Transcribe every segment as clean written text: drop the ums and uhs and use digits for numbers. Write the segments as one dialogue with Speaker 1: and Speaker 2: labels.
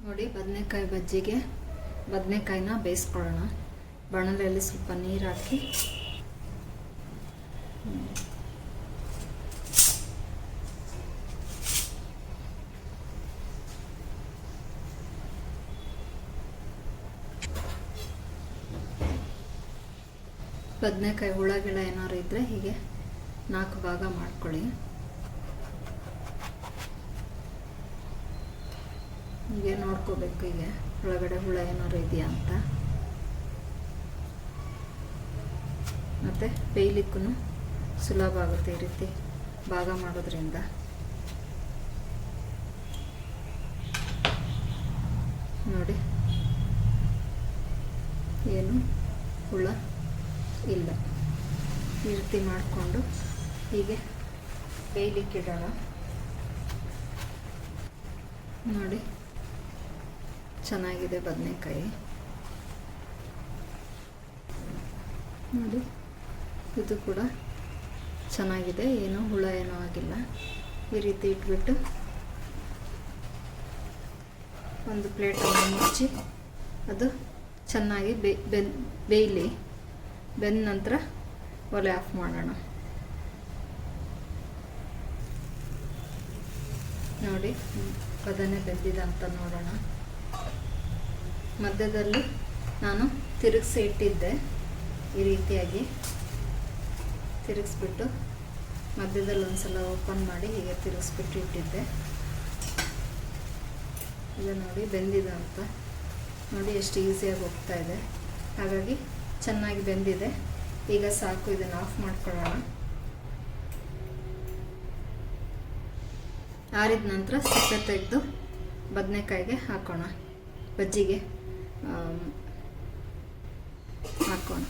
Speaker 1: ನೋಡಿ, ಬದನೆಕಾಯಿ ಬಜ್ಜಿಗೆ ಬದನೆಕಾಯಿನ ಬೇಯಿಸ್ಕೊಳ್ಳೋಣ. ಬಾಣಲೆಯಲ್ಲಿ ಸ್ವಲ್ಪ ನೀರು ಹಾಕಿ ಬದನೆಕಾಯಿ ಹುಳಗಿಳ ಏನಾದ್ರು ಇದ್ದರೆ ಹೀಗೆ 4 ಭಾಗ ಮಾಡ್ಕೊಳ್ಳಿ. ಹೀಗೆ ನೋಡ್ಕೋಬೇಕು, ಹೀಗೆ ಒಳಗಡೆ ಹುಳ ಏನಾದ್ರು ಇದೆಯಾ ಅಂತ. ಮತ್ತು ಬೇಯಲಿಕ್ಕೂ ಸುಲಭ ಆಗುತ್ತೆ ಈ ರೀತಿ ಭಾಗ ಮಾಡೋದ್ರಿಂದ. ನೋಡಿ, ಏನು ಹುಳ ಇಲ್ಲ. ಈ ರೀತಿ ಮಾಡಿಕೊಂಡು ಹೀಗೆ ಬೇಯಲಿಕ್ಕಿಡೋಣ. ನೋಡಿ, ಚೆನ್ನಾಗಿದೆ ಬದನೆಕಾಯಿ. ನೋಡಿ, ಇದು ಕೂಡ ಚೆನ್ನಾಗಿದೆ, ಏನೂ ಹುಳ ಏನೂ ಆಗಿಲ್ಲ. ಈ ರೀತಿ ಇಟ್ಬಿಟ್ಟು ಒಂದು ಪ್ಲೇಟನ್ನು ಮುಚ್ಚಿ ಅದು ಚೆನ್ನಾಗಿ ಬೇಯಲಿ. ಬೆಂದ ನಂತರ ಒಲೆ ಆಫ್ ಮಾಡೋಣ. ನೋಡಿ, ಬದನೆ ಬೆಂದಿದೆ ಅಂತ ನೋಡೋಣ. ಮಧ್ಯದಲ್ಲಿ ನಾನು ತಿರುಗಿಸಿ ಇಟ್ಟಿದ್ದೆ. ಈ ರೀತಿಯಾಗಿ ತಿರುಗಿಸ್ಬಿಟ್ಟು ಮಧ್ಯದಲ್ಲಿ ಒಂದ್ಸಲ ಓಪನ್ ಮಾಡಿ ಹೀಗೆ ತಿರುಗಿಸ್ಬಿಟ್ಟು ಇಟ್ಟಿದ್ದೆ. ಇದು ನೋಡಿ ಬೆಂದಿದೆ ಅಂತ. ನೋಡಿ ಎಷ್ಟು ಈಸಿಯಾಗಿ ಹೋಗ್ತಾ ಇದೆ. ಹಾಗಾಗಿ ಚೆನ್ನಾಗಿ ಬೆಂದಿದೆ. ಈಗ ಸಾಕು, ಇದನ್ನು ಆಫ್ ಮಾಡ್ಕೊಳ್ಳೋಣ. ಆರಿದ ನಂತರ ಸಿಪ್ಪೆ ತೆಗೆದು ಬದನೆಕಾಯಿಗೆ ಹಾಕೋಣ, ಬಜ್ಜಿಗೆ ಹಾಕೋಣ.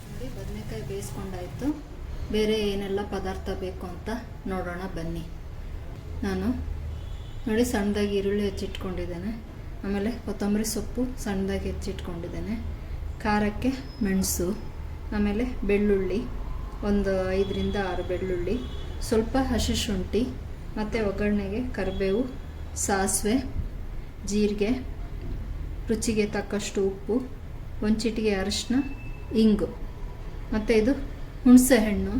Speaker 1: ನೋಡಿ, ಬದನೆಕಾಯಿ ಬೇಯಿಸ್ಕೊಂಡಾಯಿತು. ಬೇರೆ ಏನೆಲ್ಲ ಪದಾರ್ಥ ಬೇಕು ಅಂತ ನೋಡೋಣ ಬನ್ನಿ. ನಾನು ನೋಡಿ ಸಣ್ಣದಾಗಿ ಈರುಳ್ಳಿ ಹೆಚ್ಚಿಟ್ಕೊಂಡಿದ್ದೇನೆ. ಆಮೇಲೆ ಕೊತ್ತಂಬರಿ ಸೊಪ್ಪು ಸಣ್ಣದಾಗಿ ಹೆಚ್ಚಿಟ್ಕೊಂಡಿದ್ದೇನೆ. ಖಾರಕ್ಕೆ ಮೆಣಸು, ಆಮೇಲೆ ಬೆಳ್ಳುಳ್ಳಿ, ಒಂದು 5ರಿಂದ 6 ಬೆಳ್ಳುಳ್ಳಿ, ಸ್ವಲ್ಪ ಹಸಿ ಶುಂಠಿ, ಮತ್ತು ಒಗ್ಗರಣೆಗೆ ಕರಿಬೇವು, ಸಾಸಿವೆ, ಜೀರಿಗೆ, ರುಚಿಗೆ ತಕ್ಕಷ್ಟು ಉಪ್ಪು, ಒಂದು ಚಿಟಿಕೆ ಅರಿಶಿನ, ಇಂಗು, ಮತ್ತು ಇದು ಹುಣಸೆ ಹಣ್ಣು.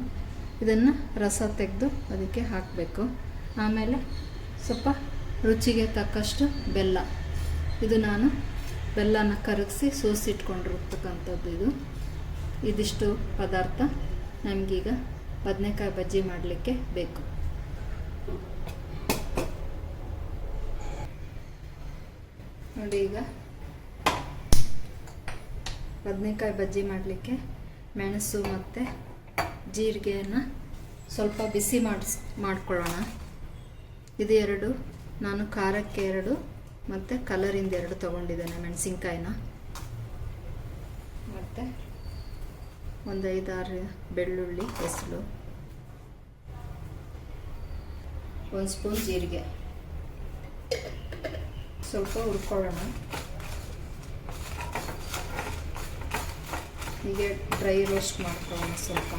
Speaker 1: ಇದನ್ನು ರಸ ತೆಗೆದು ಅದಕ್ಕೆ ಹಾಕಬೇಕು. ಆಮೇಲೆ ಸ್ವಲ್ಪ ರುಚಿಗೆ ತಕ್ಕಷ್ಟು ಬೆಲ್ಲ. ಇದು ನಾನು ಬೆಲ್ಲನ ಕರಗಿಸಿ ಸೋಸಿಟ್ಕೊಂಡಿರ್ತಕ್ಕಂಥದ್ದು. ಇದಿಷ್ಟು ಪದಾರ್ಥ ನಮಗೀಗ ಬದನೆಕಾಯಿ ಬಜ್ಜಿ ಮಾಡಲಿಕ್ಕೆ ಬೇಕು. ನೋಡಿ, ಈಗ ಬದನೆಕಾಯಿ ಬಜ್ಜಿ ಮಾಡಲಿಕ್ಕೆ ಮೆಣಸು ಮತ್ತು ಜೀರಿಗೆಯನ್ನು ಸ್ವಲ್ಪ ಬಿಸಿ ಮಾಡ್ಕೊಳ್ಳೋಣ. ಇದು 2 ನಾನು ಖಾರಕ್ಕೆ 2 ಮತ್ತು ಕಲರಿಂದ 2 ತೊಗೊಂಡಿದ್ದೇನೆ ಮೆಣಸಿನ್ಕಾಯಿನ. ಮತ್ತು ಒಂದು 5-6 ಬೆಳ್ಳುಳ್ಳಿ ಹೆಸರು, 1 ಸ್ಪೂನ್ ಜೀರಿಗೆ. ಸ್ವಲ್ಪ ಹುರ್ಕೊಳ್ಳೋಣ. ಹೀಗೆ ಡ್ರೈ ರೋಸ್ಟ್ ಮಾಡ್ಕೊಳ್ಳೋಣ ಸ್ವಲ್ಪ.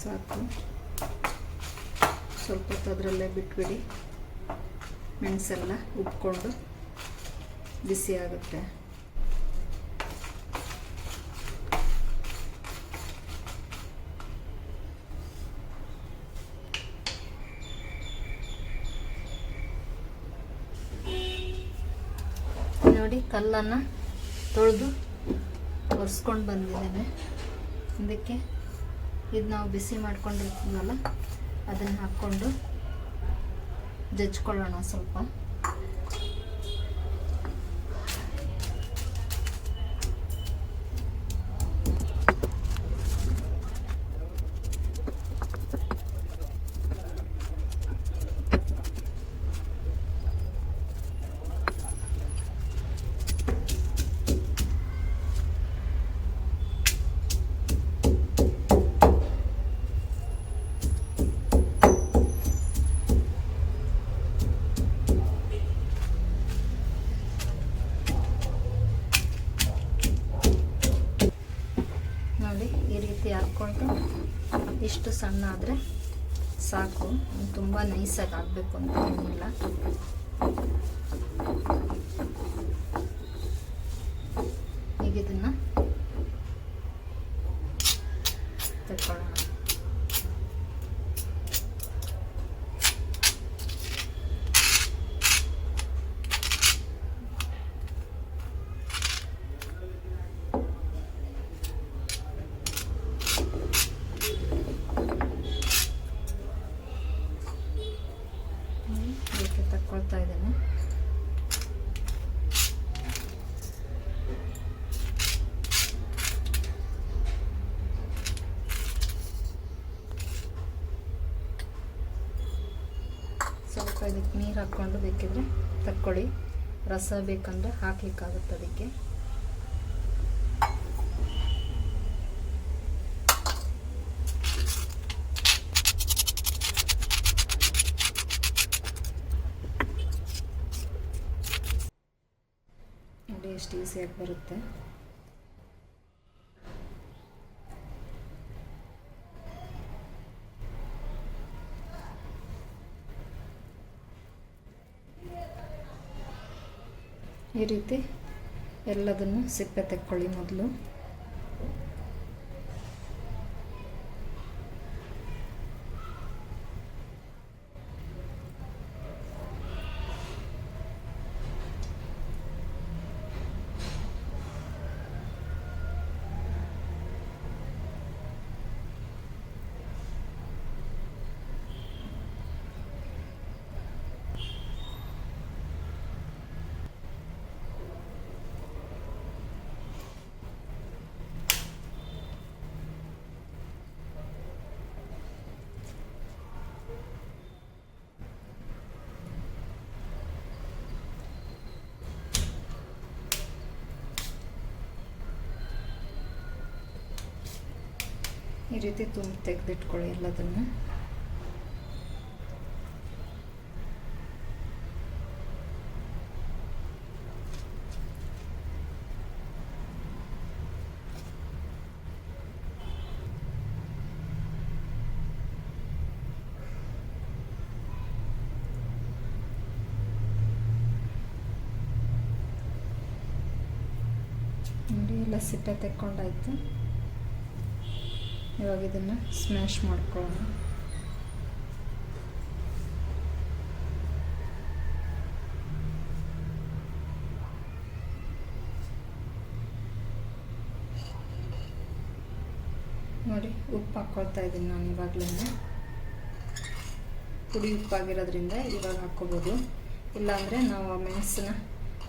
Speaker 1: ಸಾಕು, ಸ್ವಲ್ಪ ಹೊತ್ತು ಅದರಲ್ಲೇ ಬಿಟ್ಬಿಡಿ. ಮೆಣಸೆಲ್ಲ ಉಬ್ಕೊಂಡು ಬಿಸಿ ಆಗುತ್ತೆ. ನೋಡಿ, ಕಲ್ಲನ್ನು ತೊಳೆದು ಒರೆಸ್ಕೊಂಡು ಬಂದಿದ್ದೇನೆ. ಇದಕ್ಕೆ ಇದು ನಾವು ಬಿಸಿ ಮಾಡ್ಕೊಂಡಿರ್ತೀವಲ್ಲ ಅದನ್ನು ಹಾಕ್ಕೊಂಡು ಜಜ್ಕೊಳ್ಳೋಣ ಸ್ವಲ್ಪ. ಇಷ್ಟು ಸಣ್ಣ ಆದರೆ ಸಾಕು, ತುಂಬ ನೈಸಾಗಿ ಆಗಬೇಕು ಅಂತ ಏನಿಲ್ಲ. ಈಗ ಇದನ್ನು ತಗೊಳ್ಳೋಣ. ಇದಕ್ಕೆ ತಗೊಳ್ತಾ ಇದ್ದೇನೆ. ಸ್ವಲ್ಪ ಇದಕ್ಕೆ ನೀರು ಹಾಕ್ಕೊಂಡು ಬೇಕಿದ್ರೆ ತಕ್ಕೊಳ್ಳಿ, ರಸ ಬೇಕಂದರೆ ಹಾಕ್ಲಿಕ್ಕಾಗುತ್ತೆ ಅದಕ್ಕೆ. ನೋಡಿ ಎಷ್ಟು ಈಸಿಯಾಗಿ ಬರುತ್ತೆ. ಈ ರೀತಿ ಎಲ್ಲದನ್ನು ಸಿಪ್ಪೆ ತೆಕ್ಕೊಳ್ಳಿ ಮೊದಲು. ಈ ರೀತಿ ತೆಗೆದಿಟ್ಕೊಳ್ಳಿ ಎಲ್ಲದನ್ನು. ನೋಡಿ ಎಲ್ಲ ಸಿಪ್ಪೆ ತೆಕ್ಕೊಂಡಾಯ್ತು. ಇವಾಗ ಇದನ್ನು ಸ್ಮ್ಯಾಶ್ ಮಾಡ್ಕೊಳ್ಳೋಣ. ನೋಡಿ ಉಪ್ಪು ಹಾಕ್ಕೊಳ್ತಾ ಇದ್ದೀನಿ ನಾನು ಇವಾಗಲೇ. ಪುಡಿ ಉಪ್ಪಾಗಿರೋದ್ರಿಂದ ಇವಾಗ ಹಾಕ್ಕೋಬೋದು. ಇಲ್ಲಾಂದರೆ ನಾವು ಮೆಣಸನ್ನ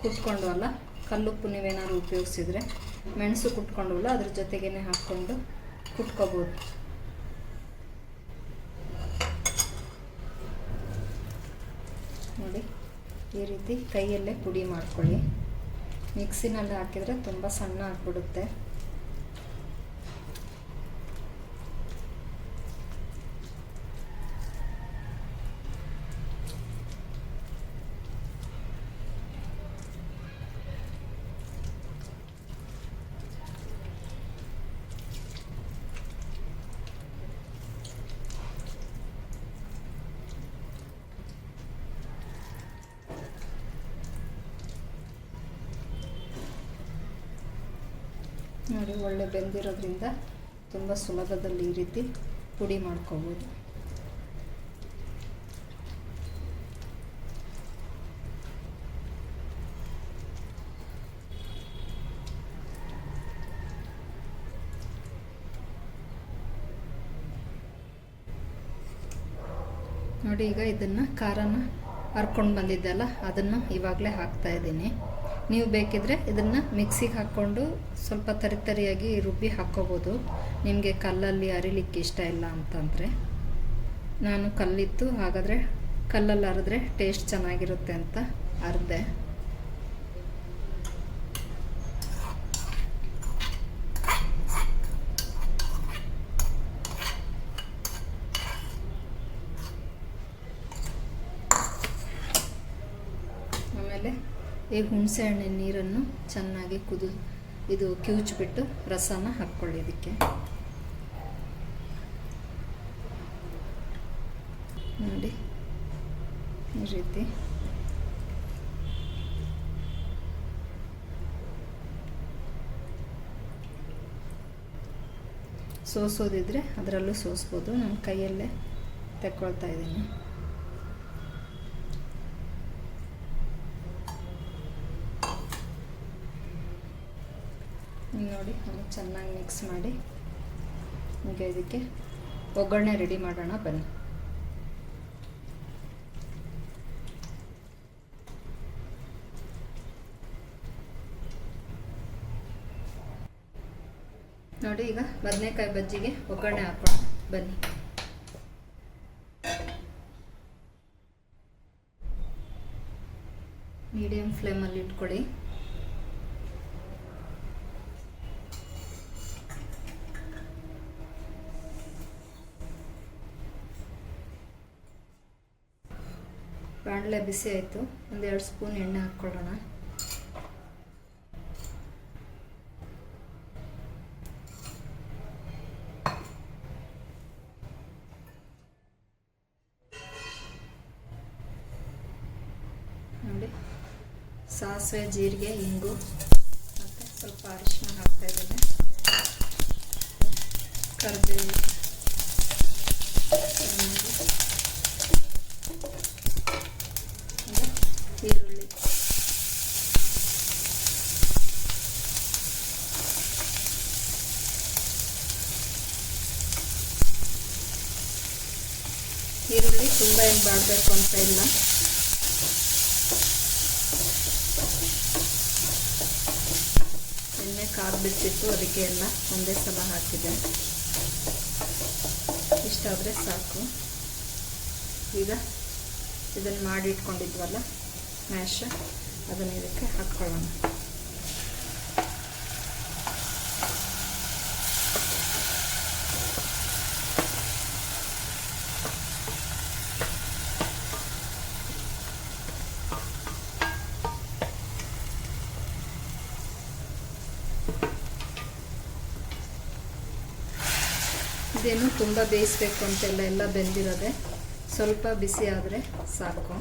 Speaker 1: ಕುಟ್ಕೊಂಡ್ವಲ್ಲ, ಕಲ್ಲುಪ್ಪು ನೀವೇನಾದ್ರು ಉಪಯೋಗಿಸಿದ್ರೆ, ಮೆಣಸು ಕುಟ್ಕೊಂಡವಲ್ಲ ಅದ್ರ ಜೊತೆಗೇ ಹಾಕ್ಕೊಂಡು ಕುಟ್ಕೋಬೋದು. ನೋಡಿ ಈ ರೀತಿ ಕೈಯಲ್ಲೇ ಪುಡಿ ಮಾಡ್ಕೊಳ್ಳಿ. ಮಿಕ್ಸಿನಲ್ಲಿ ಹಾಕಿದರೆ ತುಂಬ ಸಣ್ಣ ಆಗಿಬಿಡುತ್ತೆ. ನೋಡಿ ಒಳ್ಳೆ ಬೆಂದಿರೋದ್ರಿಂದ ತುಂಬ ಸುಲಭದಲ್ಲಿ ಈ ರೀತಿ ಪುಡಿ ಮಾಡ್ಕೋಬೋದು. ನೋಡಿ ಈಗ ಇದನ್ನು ಖಾರನ ಹರ್ಕೊಂಡು ಬಂದಿದ್ದೆಲ್ಲ ಅದನ್ನು ಇವಾಗಲೇ ಹಾಕ್ತಾ ಇದ್ದೀನಿ. ನೀವು ಬೇಕಿದ್ರೆ ಇದನ್ನು ಮಿಕ್ಸಿಗೆ ಹಾಕ್ಕೊಂಡು ಸ್ವಲ್ಪ ತರಿಯಾಗಿ ರುಬ್ಬಿ ಹಾಕ್ಕೋಬೋದು. ನಿಮಗೆ ಕಲ್ಲಲ್ಲಿ ಅರಿಲಿಕ್ಕೆ ಇಷ್ಟ ಇಲ್ಲ ಅಂತಂದರೆ. ನಾನು ಕಲ್ಲಿತ್ತು, ಹಾಗಾದರೆ ಕಲ್ಲಲ್ಲಿ ಅರಿದ್ರೆ ಟೇಸ್ಟ್ ಚೆನ್ನಾಗಿರುತ್ತೆ ಅಂತ ಅರ್ದೆ. ಆಮೇಲೆ ಈ ಹುಣಸೆ ಹಣ್ಣಿನ ನೀರನ್ನು ಚೆನ್ನಾಗಿ ಕಿವುಚ್ಬಿಟ್ಟು ರಸನ ಹಾಕ್ಕೊಳ್ಳಿ ಇದಕ್ಕೆ. ನೋಡಿ ಈ ರೀತಿ. ಸೋಸೋದಿದ್ರೆ ಅದರಲ್ಲೂ ಸೋಸ್ಬೋದು. ನಾನು ಕೈಯಲ್ಲೇ ತೆಕ್ಕೊಳ್ತಾ ಇದ್ದೀನಿ. ನೋಡಿ ಅದನ್ನು ಚೆನ್ನಾಗಿ ಮಿಕ್ಸ್ ಮಾಡಿ ಈಗ ಇದಕ್ಕೆ ಒಗ್ಗರಣೆ ರೆಡಿ ಮಾಡೋಣ ಬನ್ನಿ. ನೋಡಿ ಈಗ ಬದನೆಕಾಯಿ ಬಜ್ಜಿಗೆ ಒಗ್ಗರಣೆ ಹಾಕೋಣ ಬನ್ನಿ. ಮೀಡಿಯಂ ಫ್ಲೇಮಲ್ಲಿ ಇಟ್ಕೊಳ್ಳಿ. ಬಾಣಲೆ ಬಿಸಿ ಆಯಿತು. 1-2 ಸ್ಪೂನ್ ಎಣ್ಣೆ ಹಾಕ್ಕೊಳ್ಳೋಣ. ನೋಡಿ ಸಾಸಿವೆ, ಜೀರಿಗೆ, ಇಂಗು ಮತ್ತು ಸ್ವಲ್ಪ ಅರಿಶಿನ ಹಾಕ್ತಾ ಇದ್ದೇನೆ. ಕರಿಬೇವು, ಈರುಳ್ಳಿ, ಈರುಳ್ಳಿ ತುಂಬ ಏನು ಬಾಡಬೇಕು ಅಂತ ಇಲ್ಲ. ಎಣ್ಣೆ ಕಾರ್ ಬಿಟ್ಟಿತ್ತು, ಅದಕ್ಕೆ ಎಲ್ಲ ಒಂದೇ ಸಲ ಹಾಕಿದೆ. ಇಷ್ಟಾದರೆ ಸಾಕು. ಈಗ ಇದನ್ನು ಮಾಡಿ ಇಟ್ಕೊಂಡಿದ್ವಲ್ಲ ಮ್ಯಾಶ್, ಅದನ್ನು ಇದಕ್ಕೆ ಹಾಕ್ಕೊಳ್ಳೋಣ. ಇದೇನು ತುಂಬ ಬೇಯಿಸಬೇಕು ಅಂತೆಲ್ಲ, ಎಲ್ಲ ಬೆಂದಿರೋದೆ. ಸ್ವಲ್ಪ ಬಿಸಿ ಆದರೆ ಸಾಕು.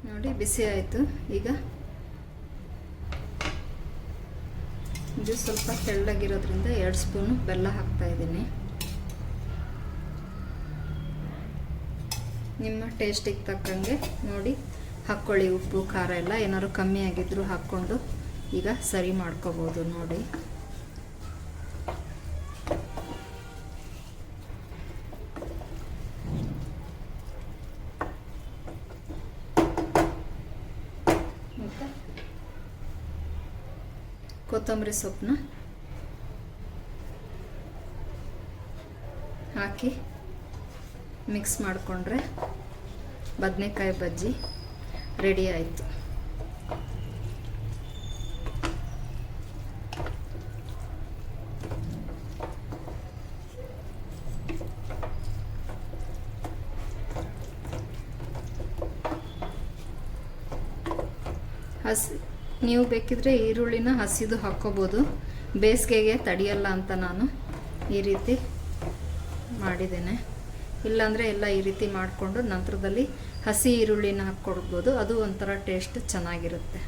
Speaker 1: ನೋಡಿ ಬಿಸಿ ಆಯಿತು. ಈಗ ಇದು ಸ್ವಲ್ಪ ತೆಳ್ಳಗಿರೋದ್ರಿಂದ 2 ಸ್ಪೂನು ಬೆಲ್ಲ ಹಾಕ್ತಾ ಇದ್ದೀನಿ. ನಿಮ್ಮ ಟೇಸ್ಟಿಗೆ ತಕ್ಕಂಗೆ ನೋಡಿ ಹಾಕ್ಕೊಳ್ಳಿ. ಉಪ್ಪು ಖಾರ ಎಲ್ಲ ಏನಾದ್ರು ಕಮ್ಮಿ ಆಗಿದ್ರೂ ಹಾಕ್ಕೊಂಡು ಈಗ ಸರಿ ಮಾಡ್ಕೋಬೋದು. ನೋಡಿ ಮತ್ತು ಕೊತ್ತಂಬರಿ ಸೊಪ್ಪನ್ನ ಹಾಕಿ ಮಿಕ್ಸ್ ಮಾಡಿಕೊಂಡ್ರೆ ಬದನೆಕಾಯಿ ಬಜ್ಜಿ ರೆಡಿ ಆಯಿತು. ನೀವು ಬೇಕಿದ್ರೆ ಈರುಳ್ಳಿನ ಹಸಿದು ಹಾಕ್ಕೋಬೋದು. ಬೇಸಿಗೆಗೆ ತಡೆಯಲ್ಲ ಅಂತ ನಾನು ಈ ರೀತಿ ಮಾಡಿದ್ದೇನೆ. ಇಲ್ಲಾಂದರೆ ಎಲ್ಲ ಈ ರೀತಿ ಮಾಡಿಕೊಂಡು ನಂತರದಲ್ಲಿ ಹಸಿ ಈರುಳ್ಳಿನ ಹಾಕ್ಕೊಡ್ಬೋದು. ಅದು ಒಂಥರ ಟೇಸ್ಟ್ ಚೆನ್ನಾಗಿರುತ್ತೆ.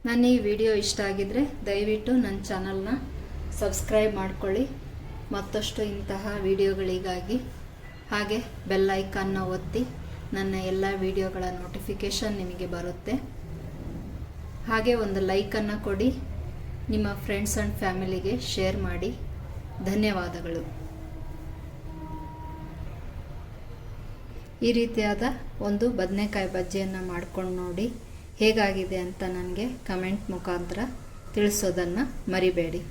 Speaker 1: ನನ್ನ ಈ ವಿಡಿಯೋ ಇಷ್ಟ ಆಗಿದ್ರೆ ದಯವಿಟ್ಟು ನನ್ನ ಚಾನಲ್ನ ಸಬ್ಸ್ಕ್ರೈಬ್ ಮಾಡ್ಕೊಳ್ಳಿ. ಮತ್ತಷ್ಟು ಇಂತಹ ವಿಡಿಯೋಗಳಿಗಾಗಿ ಹಾಗೆ ಬೆಲ್ ಐಕಾನ್ನ ಒತ್ತಿ ನನ್ನ ಎಲ್ಲ ವಿಡಿಯೋಗಳ ನೋಟಿಫಿಕೇಷನ್ ನಿಮಗೆ ಬರುತ್ತೆ. ಹಾಗೆ ಒಂದು ಲೈಕನ್ನು ಕೊಡಿ. ನಿಮ್ಮ ಫ್ರೆಂಡ್ಸ್ ಆ್ಯಂಡ್ ಫ್ಯಾಮಿಲಿಗೆ ಶೇರ್ ಮಾಡಿ. ಧನ್ಯವಾದಗಳು. ಈ ರೀತಿಯಾದ ಒಂದು ಬದನೆಕಾಯಿ ಬಜ್ಜಿಯನ್ನು ಮಾಡ್ಕೊಂಡು ನೋಡಿ ಹೇಗಾಗಿದೆ ಅಂತ ನನಗೆ ಕಮೆಂಟ್ ಮುಖಾಂತರ ತಿಳಿಸೋದನ್ನು ಮರಿಬೇಡಿ.